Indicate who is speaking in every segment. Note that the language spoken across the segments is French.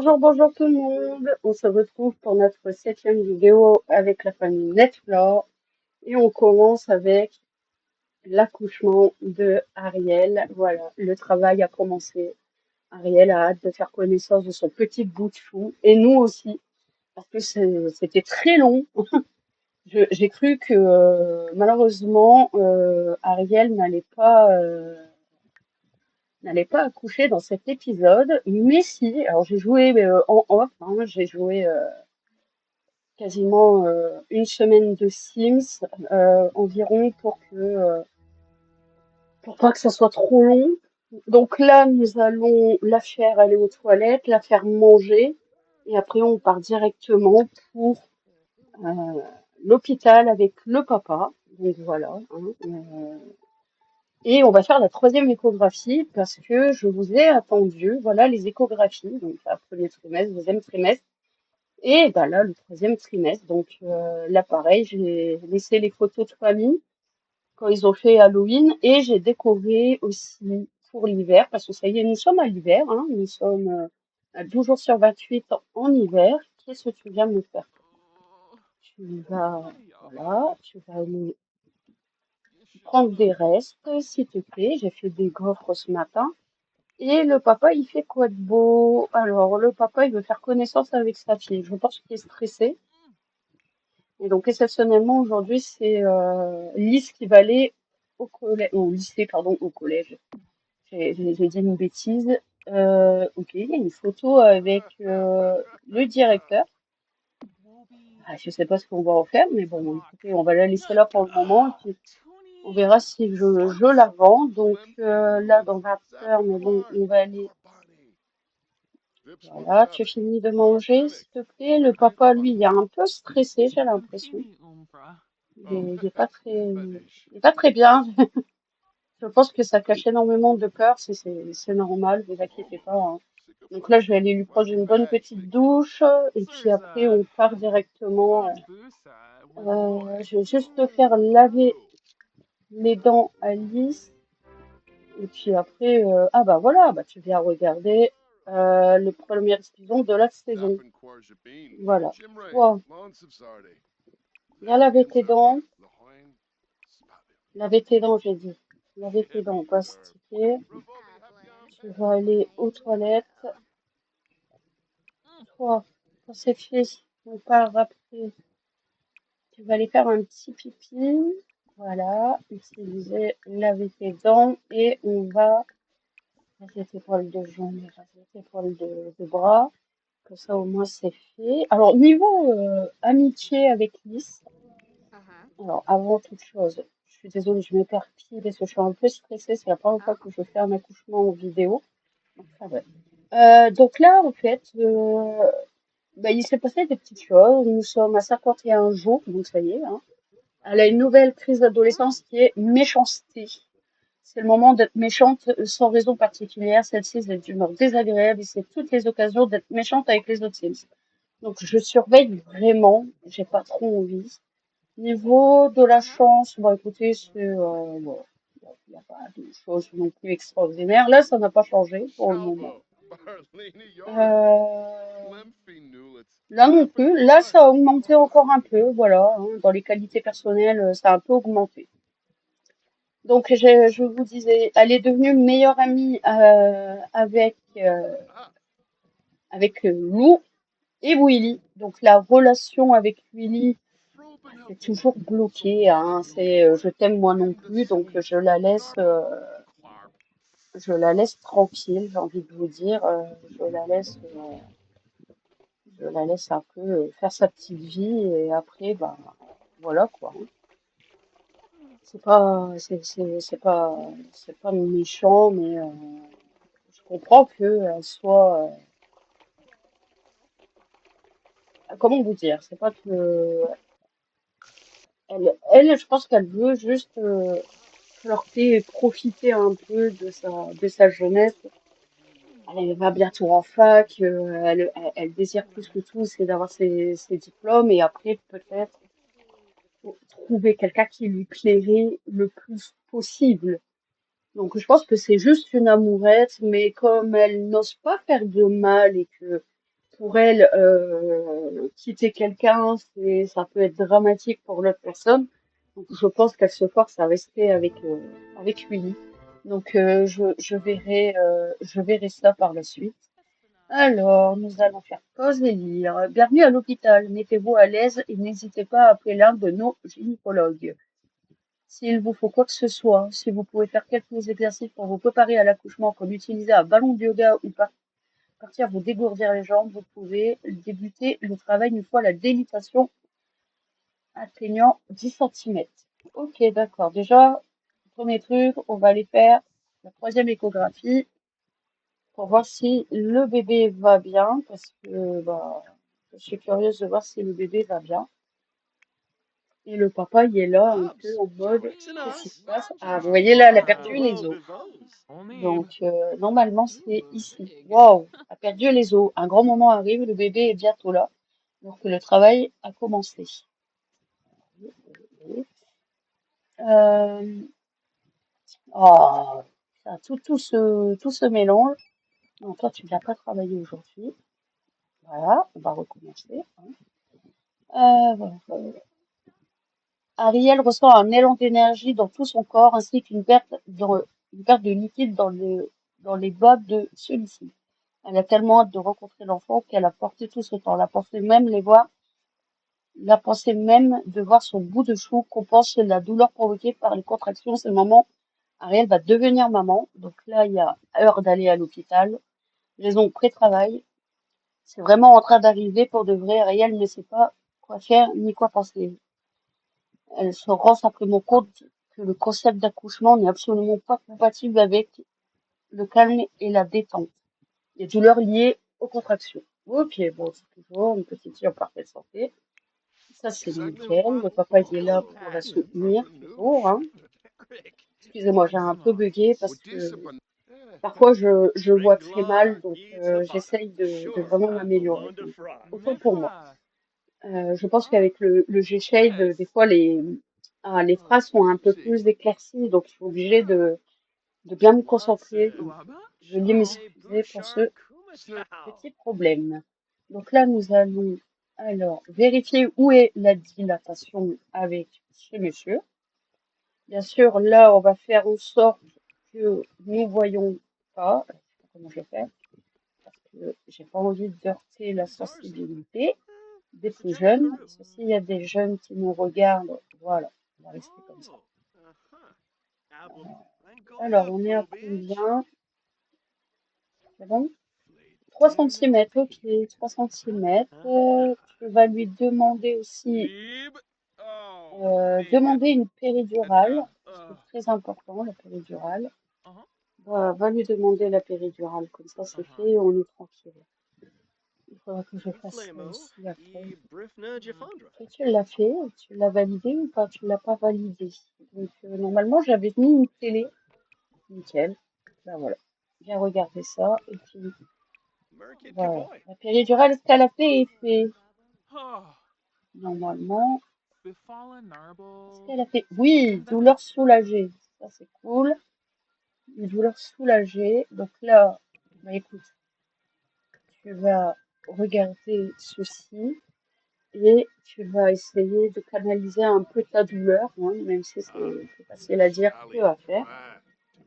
Speaker 1: Bonjour, bonjour tout le monde. On se retrouve pour notre septième vidéo avec la famille Netflore et on commence avec l'accouchement de Ariel. Voilà, le travail a commencé. Ariel a hâte de faire connaissance de son petit bout de chou et nous aussi parce que c'était très long. J'ai cru que malheureusement Ariel n'allait pas accoucher dans cet épisode, mais si. Alors j'ai joué en off, hein, j'ai joué quasiment une semaine de Sims environ pour pas que ça soit trop long. Donc là, nous allons la faire aller aux toilettes, la faire manger, et après on part directement pour euh, l'hôpital avec le papa. Donc voilà, hein, et on va faire la troisième échographie parce que je vous ai attendu. Voilà les échographies, donc la premier trimestre, deuxième trimestre. Et bah là, le troisième trimestre, donc là pareil, j'ai laissé les photos de famille quand ils ont fait Halloween et j'ai décoré aussi pour l'hiver, parce que ça y est, nous sommes à l'hiver, hein, nous sommes à 12 jours sur 28 en hiver. Qu'est-ce que tu viens me faire? Voilà, tu vas aller prendre des restes, s'il te plaît. J'ai fait des gaufres ce matin. Et le papa, il fait quoi de beau? Alors, le papa, il veut faire connaissance avec sa fille. Je pense qu'il est stressé. Et donc, exceptionnellement, aujourd'hui, c'est Lise qui va aller au collège, au lycée, pardon, au collège. J'ai dit une bêtise. Ok, il y a une photo avec le directeur. Ah, je sais pas ce qu'on va en faire, mais bon, écoutez, on va la laisser là pour le moment. Et puis, on verra si je la vends. Donc là, dans 20 heures, mais bon, on va aller. Voilà, tu finis de manger, s'il te plaît. Le papa, lui, il est un peu stressé, j'ai l'impression. Il est pas il est pas très bien. Je pense que ça cache énormément de peur, c'est normal, vous inquiétez pas, hein. Donc là, je vais aller lui prendre une bonne petite douche, et puis après, on part directement. Je vais juste te faire laver les dents à Alice, et puis après, ah bah voilà, bah tu viens regarder le premier épisode de la saison. Voilà. Toi, viens laver tes dents. Laver tes dents, j'ai dit. Laver tes dents, pas sticker. Tu vas aller aux toilettes. Toi, quand c'est fait, on part après. Tu vas aller faire un petit pipi. Voilà. Utiliser, laver tes dents. Et on va raser tes poils de jambes, raser tes poils de bras. Comme ça, au moins, c'est fait. Alors, niveau amitié avec Lys, alors, avant toute chose, je suis désolée, je m'éparpille parce que je suis un peu stressée. C'est la première fois que je fais un accouchement en vidéo. Enfin, ouais. Donc là, en fait, bah, il s'est passé des petites choses. Nous sommes à 51 jours, donc ça y est, hein. Elle a une nouvelle crise d'adolescence qui est méchanceté. C'est le moment d'être méchante sans raison particulière. Celle-ci est d'humeur désagréable et c'est toutes les occasions d'être méchante avec les autres Sims. Donc je surveille vraiment, j'ai pas trop envie. Niveau de la chance, bah écoutez, bon, il n'y a pas de choses non plus extraordinaires. Là, ça n'a pas changé pour le moment. Euh, Là non plus. Là, ça a augmenté encore un peu, voilà, hein. Dans les qualités personnelles, ça a un peu augmenté. Donc, je vous disais, elle est devenue meilleure amie avec Lou et Willy. Donc, la relation avec Willy, c'est toujours bloqué, hein. C'est je t'aime moi non plus, donc je la laisse tranquille, j'ai envie de vous dire. Je la laisse un peu faire sa petite vie et après, bah voilà quoi, hein. C'est pas méchant, mais je comprends qu'elle soit, comment vous dire, c'est pas que, je pense qu'elle veut juste flirter et profiter un peu de sa jeunesse. Elle va bientôt en fac, elle désire plus que tout, c'est d'avoir ses diplômes et après peut-être trouver quelqu'un qui lui plairait le plus possible. Donc je pense que c'est juste une amourette, mais comme elle n'ose pas faire de mal et que pour elle, quitter quelqu'un, ça peut être dramatique pour l'autre personne. Donc, je pense qu'elle se force à rester avec lui. Donc, je verrai ça par la suite. Alors, nous allons faire pause et lire. Bienvenue à l'hôpital. Mettez-vous à l'aise et n'hésitez pas à appeler l'un de nos gynécologues. S'il vous faut quoi que ce soit, si vous pouvez faire quelques exercices pour vous préparer à l'accouchement, comme utiliser un ballon de yoga ou partir vous dégourdir les jambes, vous pouvez débuter le travail une fois la dilatation atteignant 10 centimètres. Ok, d'accord. Déjà, premier truc, on va aller faire la troisième échographie pour voir si le bébé va bien, parce que bah, je suis curieuse de voir si le bébé va bien. Et le papa, il est là un peu en mode, qu'est-ce qui se passe? Ah, vous voyez là, elle a perdu les os. Donc, normalement, c'est ici. Waouh, a perdu les os. Un grand moment arrive, le bébé est bientôt là. Donc, le travail a commencé. Euh, oh, ça, tout se mélange. Non, toi, tu viens pas travailler aujourd'hui. Voilà, on va recommencer, hein. Voilà. Ariel ressent un élan d'énergie dans tout son corps ainsi une perte de liquide dans les bas de celui-ci. Elle a tellement hâte de rencontrer l'enfant qu'elle a porté tout ce temps. La pensée même de voir son bout de chou compense la douleur provoquée par les contractions. C'est le moment, Ariel va devenir maman. Donc là, il y a heure d'aller à l'hôpital. Raison pré-travail. C'est vraiment en train d'arriver pour de vrai. Ariel ne sait pas quoi faire ni quoi penser. Elle se rend simplement compte que le concept d'accouchement n'est absolument pas compatible avec le calme et la détente. Les douleurs liées aux contractions. Ok, bon, c'est toujours une petite fille en parfaite santé. Ça, c'est nickel. Le papa il est là pour la soutenir, toujours, hein. Excusez-moi, j'ai un peu bugué parce que parfois je vois très mal, donc j'essaye de vraiment m'améliorer. Donc, autant pour moi. Je pense qu'avec le G-Shade, des fois, les phrases sont un peu plus éclaircies, donc je suis obligée de bien me concentrer. Donc, veuillez m'excuser pour ce petit problème. Donc là, nous allons alors vérifier où est la dilatation avec ce monsieur. Bien sûr, là, on va faire en sorte que nous voyons pas. Je sais pas comment je vais faire parce que j'ai pas envie de heurter la sensibilité des plus jeunes. S'il y a des jeunes qui nous regardent, voilà, on va rester comme ça. Alors, on est à combien? C'est bon? 3 centimètres, ok, 3 centimètres. Tu vas lui demander aussi demander une péridurale. C'est très important, la péridurale. Va lui demander la péridurale, comme ça c'est fait, on est tranquille. Il faudra que je fasse ça aussi après. Toi, tu l'as fait, tu l'as validé ou pas? Tu l'as pas validé. Donc normalement j'avais mis une télé. Nickel. Ben voilà. Bien regarder ça. Et puis voilà. La péridurale, ce qu'elle a fait est fait. Normalement. Ce qu'elle a fait. Oui, douleur soulagée. Ça c'est cool. Une douleur soulagée. Donc là, bah écoute, tu vas regarder ceci et tu vas essayer de canaliser un peu ta douleur, hein, même si c'est facile à dire que à faire.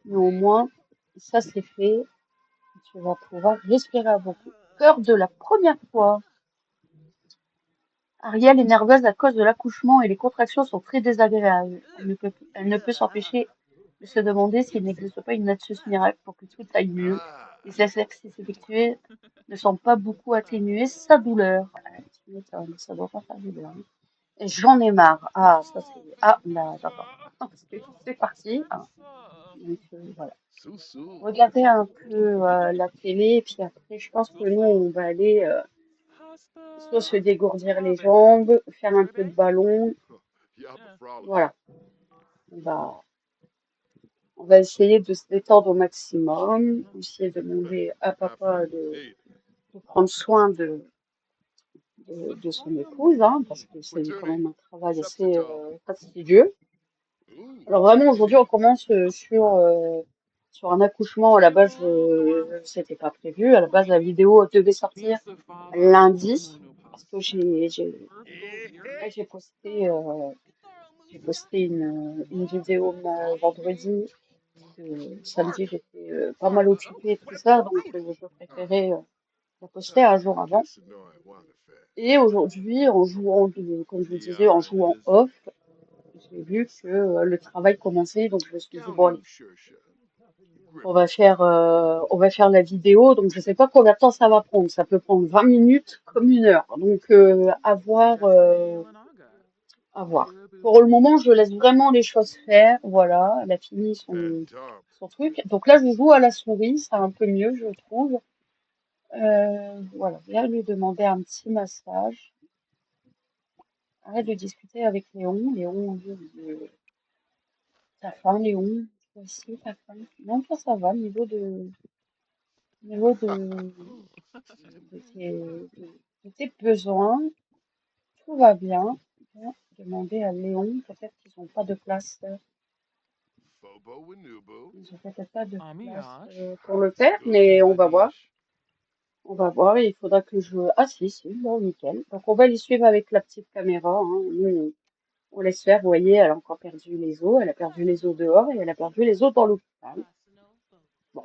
Speaker 1: Mais au moins, ça c'est fait. Tu vas pouvoir respirer à beaucoup. Peur de la première fois. Ariel est nerveuse à cause de l'accouchement et les contractions sont très désagréables. Elle ne peut s'empêcher de se demander s'il n'existe pas une astuce miracle pour que tout aille mieux. Les exercices effectués ne sont pas beaucoup atténués sa douleur. Tu m'étonnes, ça doit pas faire du bien. Et j'en ai marre. Ah, ça c'est... Ah, là, d'accord. C'est parti. Ah. Donc, voilà. Regardez un peu la télé, et puis après, je pense que nous, on va aller soit se dégourdir les jambes, faire un peu de ballon. Voilà. On va, on va essayer de se détendre au maximum, essayer de demander à papa de prendre soin de son épouse, hein, parce que c'est quand même un travail assez fastidieux. Alors vraiment, aujourd'hui, on commence sur sur un accouchement. À la base, c'était pas prévu. À la base, la vidéo devait sortir lundi parce que ouais, j'ai posté une vidéo vendredi. Samedi, j'étais pas mal occupée et tout ça, donc je préférais la poster un jour avant. Et aujourd'hui, comme je vous disais, en jouant off, j'ai vu que le travail commençait, donc je me suis dit, bon, allez, on va faire la vidéo, donc je sais pas combien de temps ça va prendre. Ça peut prendre 20 minutes comme 1 heure. Donc, à voir. Pour le moment, je laisse vraiment les choses faire. Voilà, elle a fini son truc. Donc là, je joue à la souris, c'est un peu mieux, je trouve. Voilà, je viens lui demander un petit massage. Arrête de discuter avec Léon. Léon, t'as faim, Léon? Toi aussi, t'as faim? Non, toi, ça va, niveau de tes besoins, tout va bien. Je vais demander à Léon, peut-être qu'ils n'ont pas de place. Ils ont peut-être pas de place pour le faire, mais on va voir. On va voir, et il faudra que je... Ah si, si, bon, nickel. Donc on va les suivre avec la petite caméra, hein. Nous, on laisse faire, vous voyez, elle a encore perdu les os, elle a perdu les os dehors et elle a perdu les os dans l'hôpital. Bon,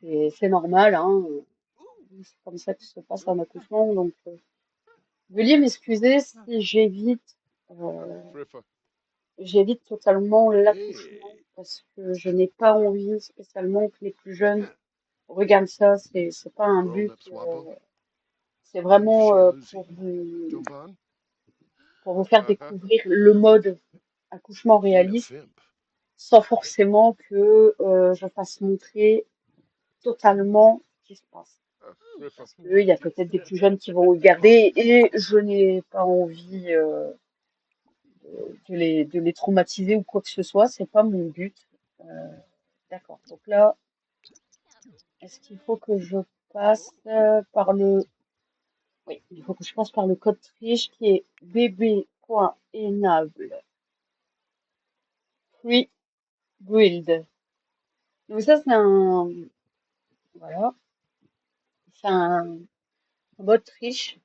Speaker 1: c'est normal, hein. C'est comme ça que se passe un accouchement, donc veuillez m'excuser si j'évite totalement l'accouchement parce que je n'ai pas envie spécialement que les plus jeunes regardent ça, c'est pas un but, c'est vraiment pour vous faire découvrir le mode accouchement réaliste sans forcément que je fasse montrer totalement ce qui se passe. Parce qu'il y a peut-être des plus jeunes qui vont regarder et je n'ai pas envie de les traumatiser ou quoi que ce soit. C'est pas mon but. Euh, d'accord. Donc là, est-ce qu'il faut que je passe par le... Oui, il faut que je passe par le code triche qui est bb.enable free build. Donc ça, c'est un... Voilà. C'est un mode triche.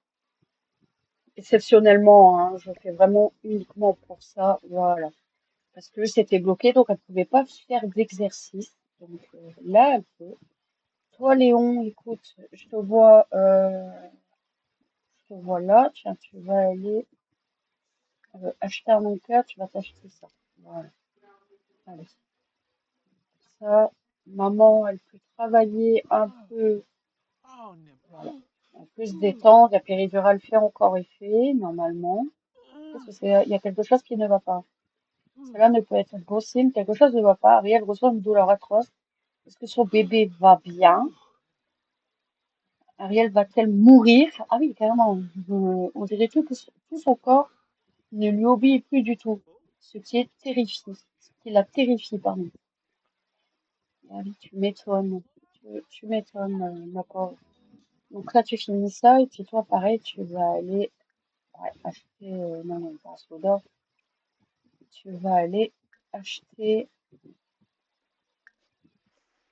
Speaker 1: Exceptionnellement, hein, je fais vraiment uniquement pour ça. Voilà. Parce que c'était bloqué, donc elle pouvait pas faire d'exercice. Donc là, elle peut. Toi, Léon, écoute, je te vois là. Tiens, tu vas aller acheter un encas, tu vas t'acheter ça. Voilà. Allez. Ça, maman, elle peut travailler un peu. Voilà. Elle peut se détendre. La péridurale fait encore effet, normalement. Qu'est-ce que c'est? Il y a quelque chose qui ne va pas. Cela ne peut être beau signe. Quelque chose ne va pas. Ariel reçoit une douleur atroce. Est-ce que son bébé va bien? Ariel va-t-elle mourir? Ah oui, carrément. On dirait tout son corps ne lui obéit plus du tout. Ce qui est terrifiant. Ce qui la terrifie, pardon. Ah oui, tu m'étonnes. Tu m'étonnes, ma pauvre. Donc là, tu finis ça, et puis toi, pareil, tu vas aller ouais, acheter... non, non, pas un soda. Tu vas aller acheter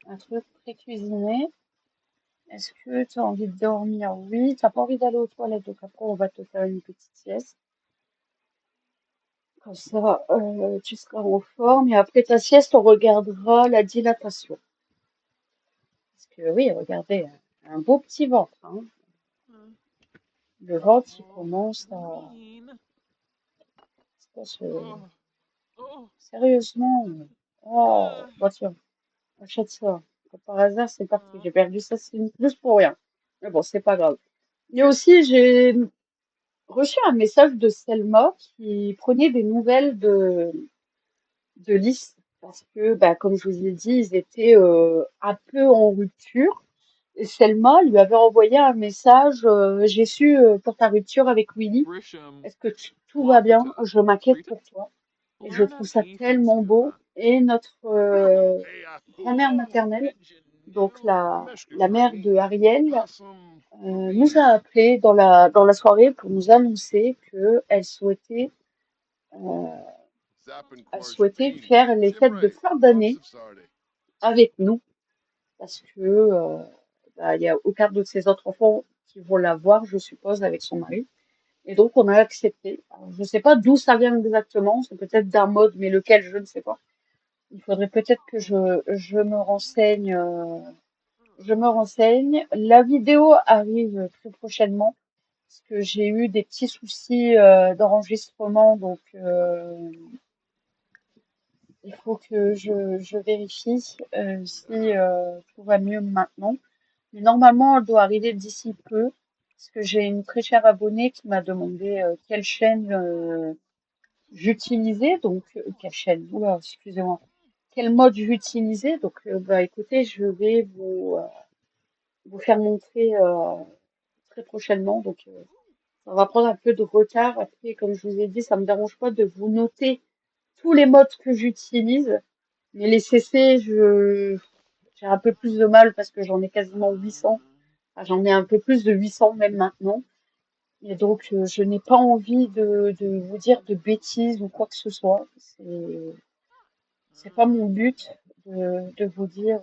Speaker 1: un truc pré-cuisiné. Est-ce que tu as envie de dormir? Oui. T'as pas envie d'aller aux toilettes, donc après, on va te faire une petite sieste. Comme ça, tu seras en forme. Et après ta sieste, on regardera la dilatation. Parce que oui, regardez, un beau petit ventre, hein. Le ventre, il commence à sérieusement. Oh, bah tiens, achète ça. Comme par hasard, c'est parti. J'ai perdu ça, c'est juste pour rien. Mais bon, c'est pas grave. Et aussi, j'ai reçu un message de Selma qui prenait des nouvelles de Lys parce que, bah, comme je vous ai dit, ils étaient un peu en rupture. Et Selma lui avait envoyé un message, j'ai su pour ta rupture avec Willy. Est-ce que tout va bien? Je m'inquiète pour toi. Et je trouve ça tellement beau. Et notre grand-mère maternelle, donc la mère de Ariel, nous a appelé dans la soirée pour nous annoncer que euh, elle souhaitait faire les fêtes de fin d'année avec nous parce que bah, il y a aucun de ses autres enfants qui vont la voir, je suppose, avec son mari. Et donc, on a accepté. Alors, je ne sais pas d'où ça vient exactement. C'est peut-être d'un mode, mais lequel, je ne sais pas. Il faudrait peut-être que je me renseigne. Je me renseigne. La vidéo arrive très prochainement parce que j'ai eu des petits soucis d'enregistrement, donc il faut que je vérifie si tout va mieux maintenant. Mais normalement, elle doit arriver d'ici peu, parce que j'ai une très chère abonnée qui m'a demandé quelle chaîne j'utilisais, donc quelle chaîne, oula, excusez-moi, quel mode j'utilisais. Donc, bah écoutez, je vais vous faire montrer très prochainement. Donc, ça va prendre un peu de retard. Après, comme je vous ai dit, ça me dérange pas de vous noter tous les modes que j'utilise, mais les CC, j'ai un peu plus de mal parce que j'en ai quasiment 800. Enfin, j'en ai un peu plus de 800 même maintenant. Et donc, je n'ai pas envie de vous dire de bêtises ou quoi que ce soit. C'est pas mon but de vous dire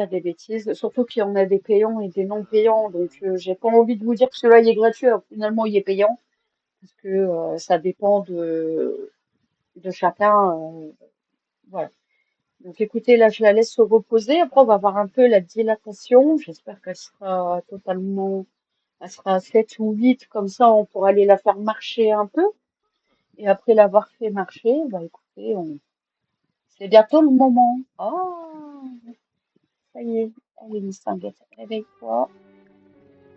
Speaker 1: des bêtises. Surtout qu'il y en a des payants et des non payants. Donc, j'ai pas envie de vous dire que celui-là il est gratuit, alors finalement il est payant. Parce que ça dépend de chacun. Voilà. Donc, écoutez, là, je la laisse se reposer. Après, on va voir un peu la dilatation. J'espère qu'elle sera totalement. Elle sera à 7 ou 8, comme ça on pourra aller la faire marcher un peu. Et après l'avoir fait marcher, bah écoutez, c'est bientôt le moment. Oh, ça y est, allez, Miss Tinguette, réveille-toi.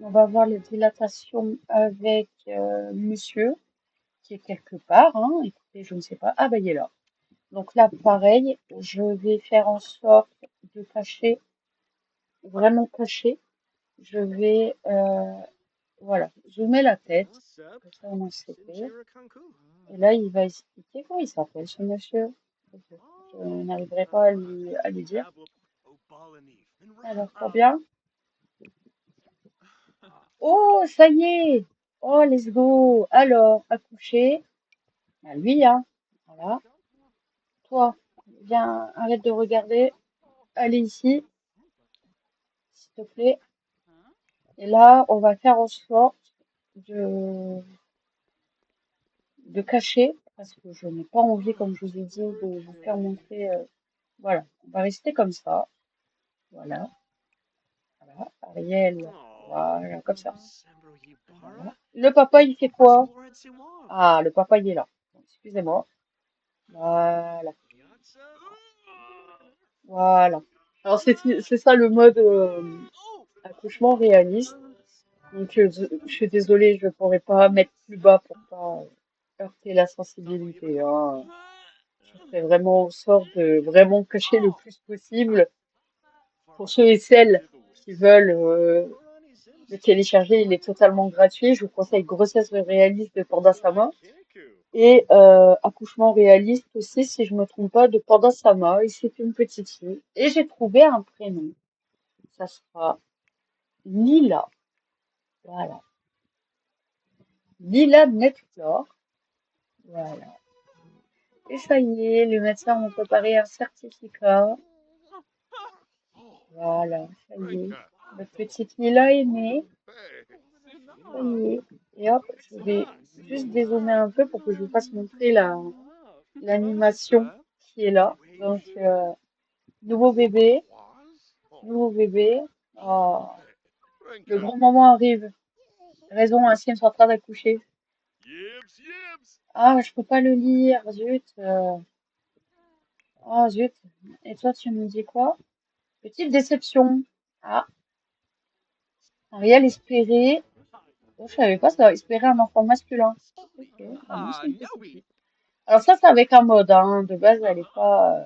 Speaker 1: On va voir les dilatations avec monsieur, qui est quelque part. Hein. Écoutez, je ne sais pas. Ah, bah il est là. Donc là, pareil, je vais faire en sorte de cacher, vraiment cacher. Je vais, voilà, zoomer la tête. Comme ça, au moins, c'est fait. Et là, il va expliquer comment il s'appelle, ce monsieur. Je n'arriverai pas à lui dire. Alors, combien? Oh, ça y est! Oh, let's go! Alors, accoucher. À lui, hein. Voilà. Toi, viens, arrête de regarder. Allez ici, s'il te plaît. Et là, on va faire en sorte de, de cacher, parce que je n'ai pas envie, comme je vous ai dit, de vous faire montrer. Voilà, on va rester comme ça. Voilà, voilà. Ariel, voilà, comme ça. Voilà. Le papa, il fait quoi? Ah, le papa, il est là. Excusez-moi. Voilà, voilà. Alors, c'est ça le mode accouchement réaliste. Donc, je suis désolée, je ne pourrais pas mettre plus bas pour pas heurter la sensibilité. Hein. Je ferai vraiment en sorte de vraiment cacher le plus possible pour ceux et celles qui veulent le télécharger. Il est totalement gratuit. Je vous conseille Grossesse réaliste de Panda Sama et Accouchement réaliste aussi, si je me trompe pas, de Panda Sama. Et c'est une petite fille. Et j'ai trouvé un prénom. Ça sera Lila. Voilà. Lila Netflore. Voilà. Et ça y est, les médecins ont préparé un certificat. Voilà, ça y est. Notre petite Lila est née. Ça y est. Et hop, je vais juste dézoomer un peu pour que je vous fasse montrer l'animation qui est là. Donc, nouveau bébé, nouveau bébé. Oh, le grand moment arrive. Raison, ainsi, ils sont en train d'accoucher. Ah, je peux pas le lire, zut. Oh, zut. Et toi, tu me dis quoi? Petite déception. Ah, Ariel espérait. Oh, je savais pas ça, espérer un enfant masculin. Ok, bah non, c'est une petite fille. Alors ça, c'est avec un mode, hein. De base, elle est pas.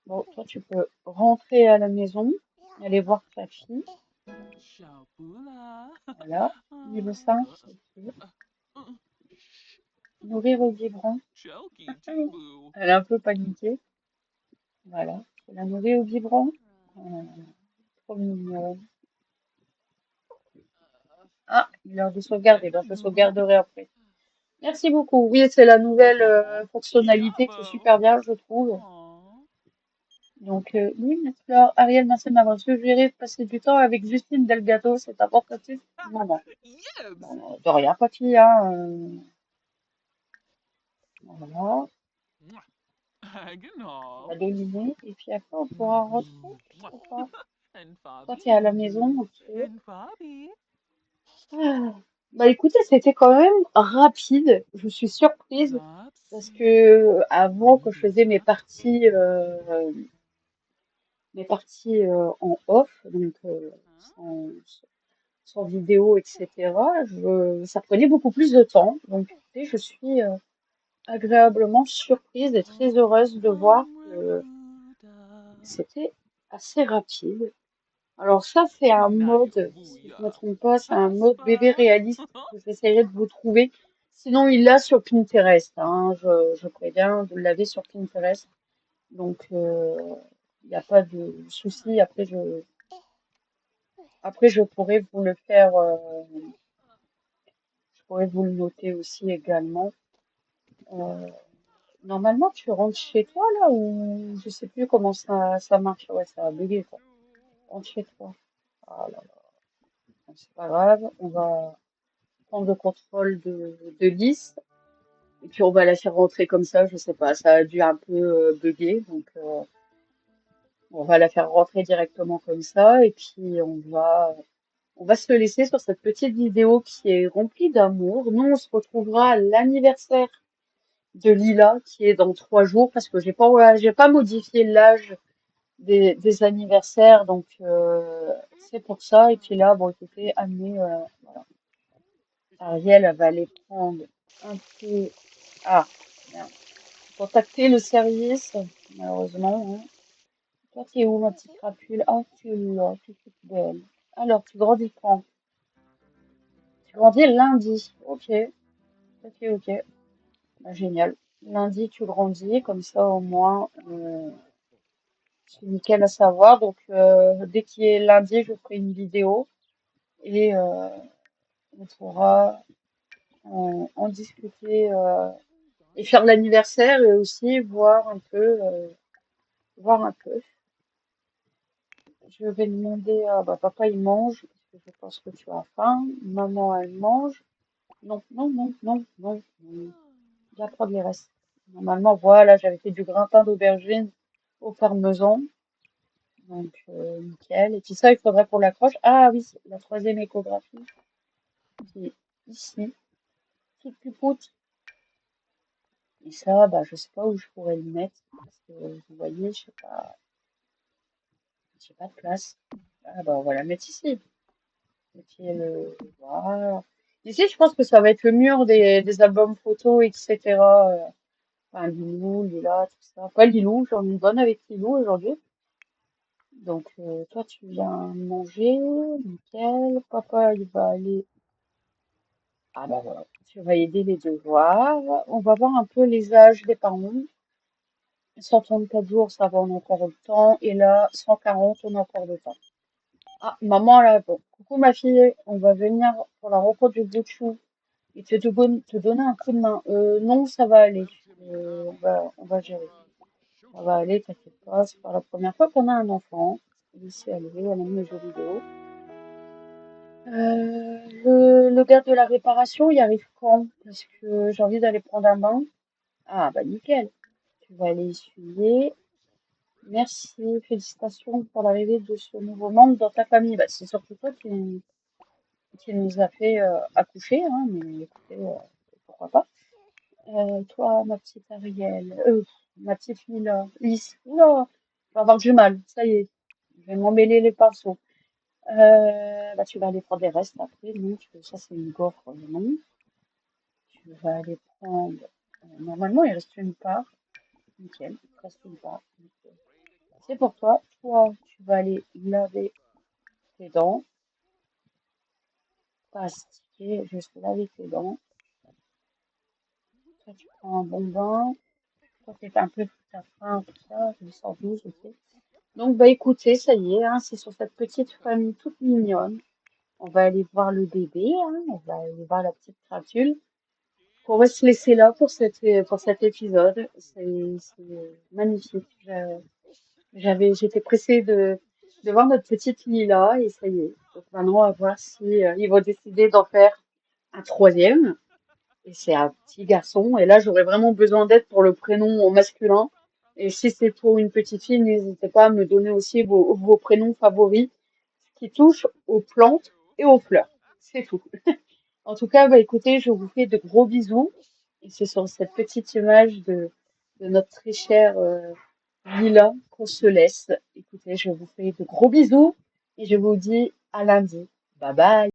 Speaker 1: Bon, toi, tu peux rentrer à la maison, aller voir ta fille. Voilà. Niveau 5. Ok. Nourrir au biberon. Elle est un peu paniquée. Voilà. Je vais la nourrir au biberon. Trop mignon. Ah, il est l'heure de sauvegarder. Ben, je sauvegarderai après. Merci beaucoup. Oui, c'est la nouvelle fonctionnalité qui est super bien, je trouve. Donc, oui, mais Fleur, Ariel, merci de m'avoir suggéré de passer du temps avec Justine Delgado, c'est importantissime. Non, non,
Speaker 2: Yes!
Speaker 1: non, non, de rien, papy, hein. Voilà,
Speaker 2: Mouah.
Speaker 1: on
Speaker 2: Genau.
Speaker 1: va dominer, et puis après, on pourra rentrer
Speaker 2: Mouah.
Speaker 1: ou pas?
Speaker 2: Ein
Speaker 1: Quand
Speaker 2: Fabi?
Speaker 1: tu es à la maison, ok.
Speaker 2: Ein Fabi?
Speaker 1: Ah. Bah écoutez, c'était quand même rapide. Je suis surprise parce
Speaker 2: Sapsi.
Speaker 1: que avant que je
Speaker 2: Bibi
Speaker 1: faisais
Speaker 2: Sapsi.
Speaker 1: mes parties en off, donc
Speaker 2: Huh?
Speaker 1: sans, sans vidéo, etc., ça prenait beaucoup plus de temps. Donc écoutez, je suis agréablement surprise et très heureuse de voir que
Speaker 2: Omweruda.
Speaker 1: c'était assez rapide. Alors ça, c'est un mode, si je ne me
Speaker 2: Naibuya.
Speaker 1: trompe pas, c'est un mode bébé
Speaker 2: Haspa.
Speaker 1: réaliste que j'essaierai de vous trouver. Sinon, il l'a sur Pinterest, hein, je préviens, vous l'avez sur Pinterest. Donc, il n'y a pas de souci. Après, je pourrais vous le faire, je pourrais vous le noter aussi également. Euh, Normalement, tu rentres chez toi là ou je sais plus comment ça marche. Ouais, ça a bugué quoi. Rentre chez toi. Ah là là, c'est pas grave. On va prendre le contrôle de Lys. Et puis on va la faire rentrer comme ça, je sais pas, ça a dû un peu bugger, donc on va la faire rentrer directement comme ça, et puis on va se laisser sur cette petite vidéo qui est remplie d'amour. Nous, on se retrouvera à l'anniversaire de Lila, qui est dans 3 jours, parce que j'ai pas modifié l'âge des anniversaires, donc c'est pour ça. Et puis là, bon, écoutez, amener, voilà. Ariel, elle va aller prendre un peu. Ah, merde. Contacter le service, malheureusement. Hein. Toi, tu es où, ma petite crapule? Ah, tu es là, tu es toute belle. Alors, tu grandis quand? Tu grandis lundi. Ok, ok, ok. Bah, génial. Lundi, tu grandis, comme ça, au moins, c'est nickel à savoir. Donc, dès qu'il est lundi, je ferai une vidéo et on pourra en discuter et faire l'anniversaire et aussi voir un peu. Je vais demander à bah, papa, il mange, parce que je pense que tu as faim. Maman, elle mange. Non, non, non, non, non, non. Viens prendre les restes. Normalement, voilà, j'avais fait du gratin d'aubergine au parmesan. Donc, nickel. Et puis ça, il faudrait pour l'accroche. Ah oui, la troisième échographie qui est ici, toute pupoute. Et ça, bah, je sais pas où je pourrais le mettre. Parce que, vous voyez, j'ai pas de place. Ah bah, on va la mettre ici. Et puis voilà. Ici, je pense que ça va être le mur des albums photos, etc. Enfin, Lilou, Lila, tout ça. Pas Lilou, j'en ai une bonne avec Lilou aujourd'hui. Donc, toi, tu viens manger, nickel. Papa, il va aller. Ah bah voilà, tu vas aider les devoirs. On va voir un peu les âges des parents. 134 jours, ça va, on a encore le temps. Et là, 140, on a encore le temps. Ah, maman, là, bon. Coucou, ma fille, on va venir pour la rencontre du bout de chou. Et te donner un coup de main. Non, ça va aller. On va gérer. Ça va aller, t'inquiète pas. C'est pas la première fois qu'on a un enfant. Ici, elle aime les jeux vidéo. Le gars de la réparation, il arrive quand? Parce que j'ai envie d'aller prendre un bain. Ah, bah nickel. Tu vas aller essuyer. Merci, félicitations pour l'arrivée de ce nouveau membre dans ta famille. Bah, c'est surtout toi qui nous a fait accoucher, hein, mais écoutez, pourquoi pas. Toi, ma petite Ariel, ma petite Lila, Lys, oula, je vais avoir du mal, ça y est, je vais m'emmêler les pinceaux. Bah, tu vas aller prendre les restes après, non, parce que ça c'est une gaufre, non. Tu vas aller prendre, normalement il reste une part, nickel, il te reste une part. Nickel. C'est pour toi, toi, tu vas aller laver tes dents, pas astiquer, juste laver tes dents. Toi, tu prends un bon bain, toi, t'es un peu, t'as faim, tout ça, je sors 12, ok. Donc, bah écoutez, ça y est, hein, c'est sur cette petite famille toute mignonne. On va aller voir le bébé, hein, on va aller voir la petite crapule. On va se laisser là pour cet épisode. C'est magnifique. J'étais pressée de voir notre petite Lila et ça y est. Donc maintenant, on va voir si ils vont décider d'en faire un troisième. Et c'est un petit garçon. Et là, j'aurais vraiment besoin d'aide pour le prénom au masculin. Et si c'est pour une petite fille, n'hésitez pas à me donner aussi vos prénoms favoris qui touchent aux plantes et aux fleurs. C'est tout. En tout cas, bah, écoutez, je vous fais de gros bisous. Et c'est sur cette petite image de notre très chère Lila qu'on se laisse. Écoutez, je vous fais de gros bisous et je vous dis à lundi. Bye bye.